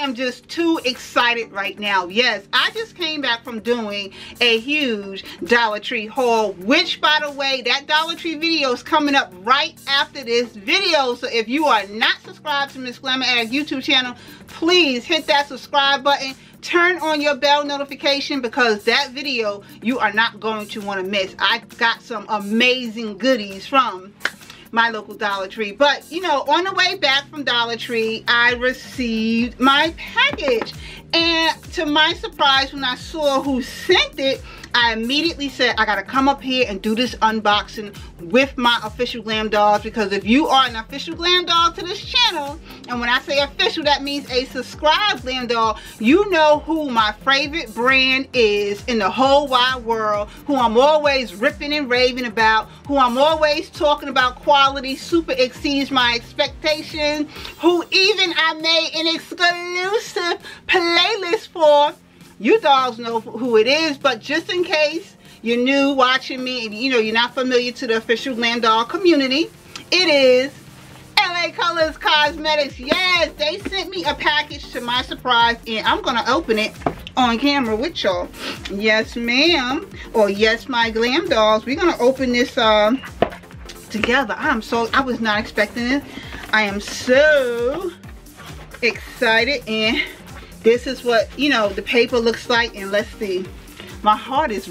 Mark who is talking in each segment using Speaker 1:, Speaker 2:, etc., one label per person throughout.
Speaker 1: I'm just too excited right now. Yes, I just came back from doing a huge Dollar Tree haul, which, by the way, that Dollar Tree video is coming up right after this video. So if you are not subscribed to MzGlamourAddict YouTube channel, please hit that subscribe button. Turn on your bell notification, because that video you are not going to want to miss. I got some amazing goodies from my local Dollar Tree. But you know, on the way back from Dollar Tree, I received my package, and to my surprise, when I saw who sent it, I immediately said I gotta come up here and do this unboxing with my official glam dolls, because if you are an official glam doll to this channel, and when I say official, that means a subscribed glam doll, you know who my favorite brand is in the whole wide world, who I'm always ripping and raving about, who I'm always talking about quality super exceeds my expectations, who even I made an exclusive playlist for. You dolls know who it is, but just in case you're new watching me and you know you're not familiar to the official glam doll community, it is LA Colors Cosmetics. Yes, they sent me a package to my surprise, and I'm gonna open it on camera with y'all. Yes, ma'am, or yes, my glam dolls. We're gonna open this together. I was not expecting it. I am so excited, and this is what, you know, the paper looks like. And let's see, my heart is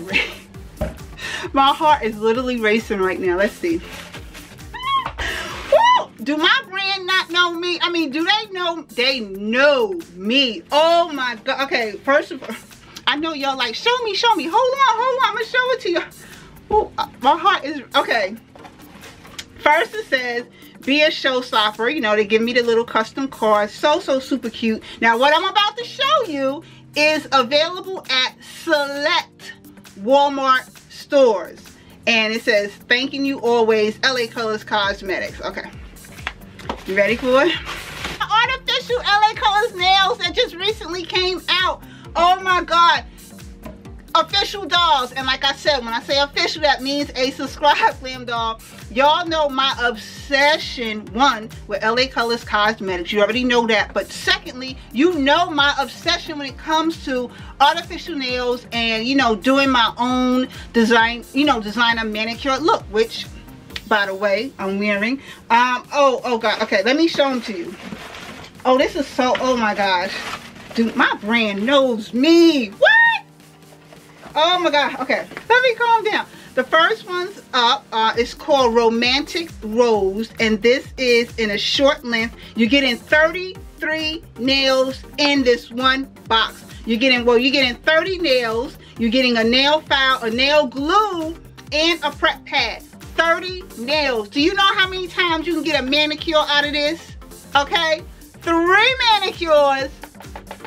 Speaker 1: my heart is literally racing right now. Let's see. Woo! Do my brand not know me? I mean, do they know? They know me. Oh my god. Okay, first of all, I know y'all like, show me. Hold on, I'm gonna show it to you. Ooh, my heart is okay. First it says, be a showstopper. You know, they give me the little custom cards. So super cute. Now what I'm about to show you is available at select Walmart stores, and it says, thanking you always, LA Colors Cosmetics. Okay, you ready for it? Artificial LA Colors nails that just recently came out. Oh my god, official dolls. And like I said, when I say official, that means a subscribed glam doll. Y'all know my obsession, one, with LA Colors Cosmetics. You already know that. But secondly, you know my obsession when it comes to artificial nails and, you know, doing my own design, you know, designer manicure look, which, by the way, I'm wearing. Oh god. Okay, let me show them to you. Oh, this is so, oh my gosh. Dude, my brand knows me. What? Oh my god. Okay, let me calm down. The first one's up. It's called Romantic Rose, and this is in a short length. You're getting 33 nails in this one box. You're getting 30 nails. You're getting a nail file, a nail glue, and a prep pad. 30 nails. Do you know how many times you can get a manicure out of this? Okay, 3 manicures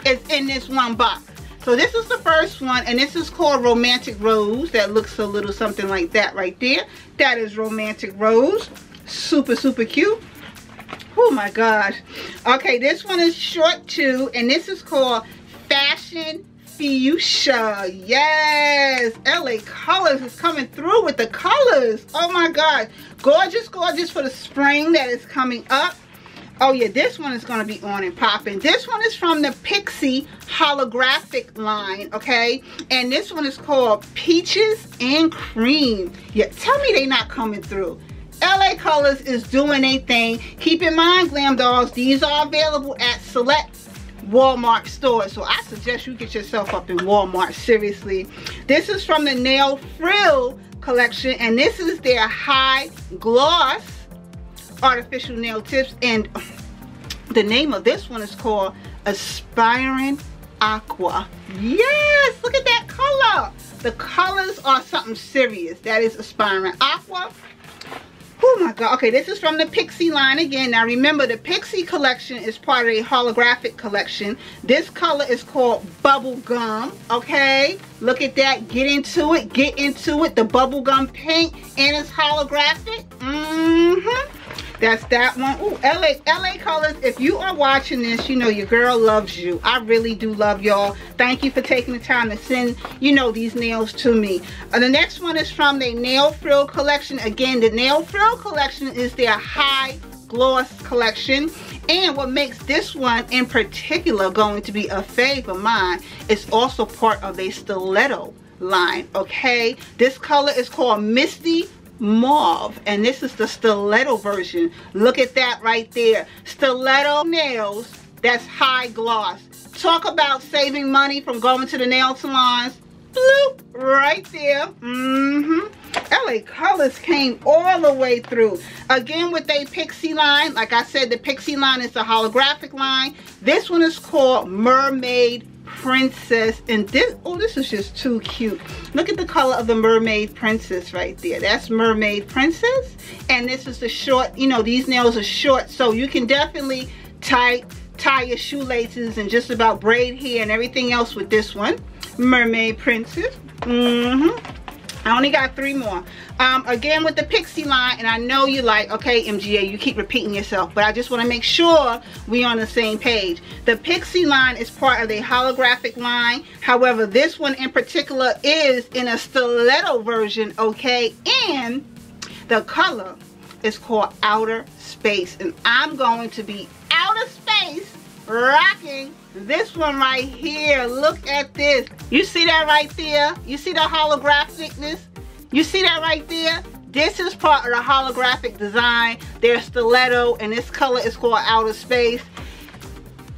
Speaker 1: is in this one box. So this is the first one, and this is called Romantic Rose. That looks a little something like that right there. That is Romantic Rose. Super cute. Oh my gosh. Okay, this one is short too, and this is called Fashion Fuchsia. Yes, LA Colors is coming through with the colors. Oh my god. Gorgeous for the spring that is coming up. Oh yeah, this one is going to be on and popping. This one is from the Pixie Holographic line, okay? And this one is called Peaches and Cream. Yeah, tell me they not coming through. LA Colors is doing a thing. Keep in mind, glam dolls, these are available at select Walmart stores. So I suggest you get yourself up in Walmart, seriously. This is from the Nail Frill collection, and this is their high gloss artificial nail tips, and the name of this one is called Aspiring Aqua. Yes, look at that color. The colors are something serious. That is Aspiring Aqua. Oh my god. Okay, this is from the Pixie line again. Now remember, the Pixie collection is part of a holographic collection. This color is called Bubblegum. Okay, look at that. Get into it. The bubblegum paint, and it's holographic. That's that one. Ooh, LA Colors, if you are watching this, you know your girl loves you. I really do love y'all. Thank you for taking the time to send, you know, these nails to me. The next one is from the Nail Frill collection. Again, the Nail Frill collection is their high gloss collection. And what makes this one in particular going to be a fave of mine, it's also part of a stiletto line, okay? This color is called Misty Mauve, and this is the stiletto version. Look at that right there. Stiletto nails, that's high gloss. Talk about saving money from going to the nail salons. Bloop, right there. LA Colors came all the way through. Again with a Pixie line. Like I said, the Pixie line is the holographic line. This one is called Mermaid Princess, and this, oh, this is just too cute. Look at the color of the Mermaid Princess right there. That's Mermaid Princess, and this is the short, you know, these nails are short, so you can definitely tie your shoelaces and just about braid hair and everything else with this one. Mermaid Princess. I only got 3 more. Again with the Pixie line, and I know you like, okay, MGA, you keep repeating yourself, but I just want to make sure we on the same page. The Pixie line is part of the holographic line. However, this one in particular is in a stiletto version, okay, and the color is called Outer Space, and I'm going to be outer space rocking this one right here. Look at this. You see that right there? You see the holographicness? You see that right there? This is part of the holographic design. They're stiletto, and this color is called Outer Space.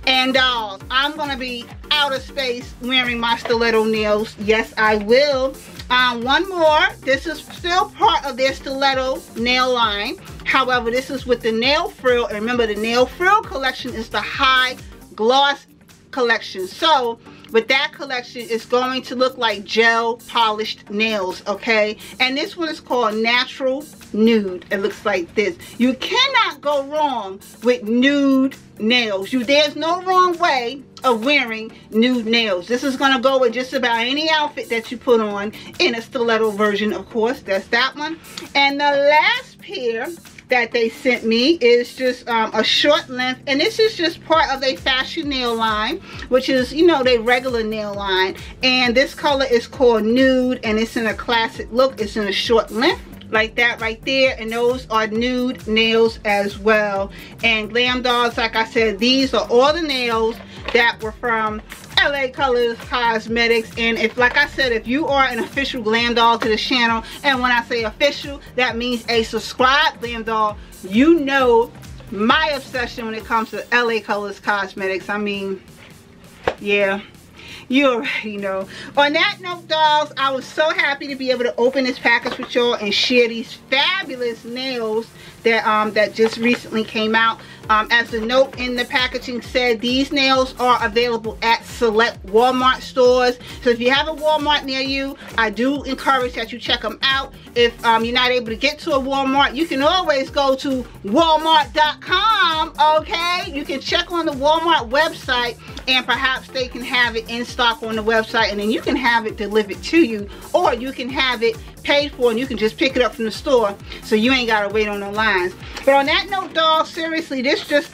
Speaker 1: And dolls, I'm gonna be outer space wearing my stiletto nails. Yes, I will. One more. This is still part of their stiletto nail line. However, this is with the Nail Frill. And remember, the Nail Frill collection is the high gloss collection. So with that collection, it's going to look like gel polished nails, okay? And this one is called Natural Nude. It looks like this. You cannot go wrong with nude nails. There's no wrong way of wearing nude nails. This is going to go with just about any outfit that you put on in a stiletto version, of course. That's that one. And the last pair that they sent me is just a short length, and this is just part of a fashion nail line, which is, you know, their regular nail line. And this color is called Nude, and it's in a classic look. It's in a short length like that right there, and those are nude nails as well. And Glam Dolls, like I said, these are all the nails that were from LA Colors Cosmetics. And if, like I said, if you are an official Glam Doll to the channel, and when I say official, that means a subscribed Glam Doll, you know my obsession when it comes to LA Colors Cosmetics. I mean, yeah, you already know. On that note, dolls, I was so happy to be able to open this package with y'all and share these fabulous nails that that just recently came out. As the note in the packaging said, these nails are available at select Walmart stores. So if you have a Walmart near you, I do encourage that you check them out. If you're not able to get to a Walmart, you can always go to walmart.com, okay? You can check on the Walmart website, and perhaps they can have it in stock on the website, and then you can have it delivered to you, or you can have it paid for and you can just pick it up from the store, so you ain't gotta wait on the lines. But on that note, dolls, seriously, this just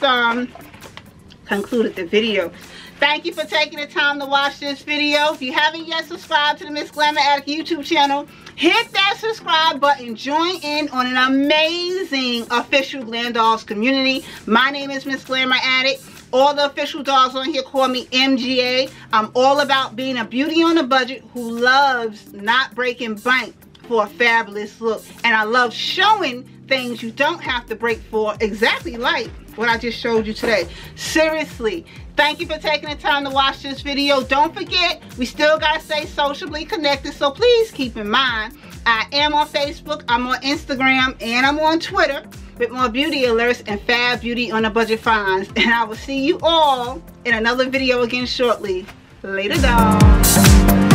Speaker 1: concluded the video. Thank you for taking the time to watch this video. If you haven't yet subscribed to the MzGlamourAddict YouTube channel, hit that subscribe button. Join in on an amazing official Glam Dolls community. My name is MzGlamourAddict. All the official dolls on here call me MGA. I'm all about being a beauty on a budget who loves not breaking bank for a fabulous look. And I love showing things you don't have to break for, exactly like what I just showed you today. Seriously, thank you for taking the time to watch this video. Don't forget, we still gotta stay socially connected, so please keep in mind, I am on Facebook, I'm on Instagram, and I'm on Twitter with more beauty alerts and fab beauty on a budget finds. And I will see you all in another video again shortly. Later, dolls.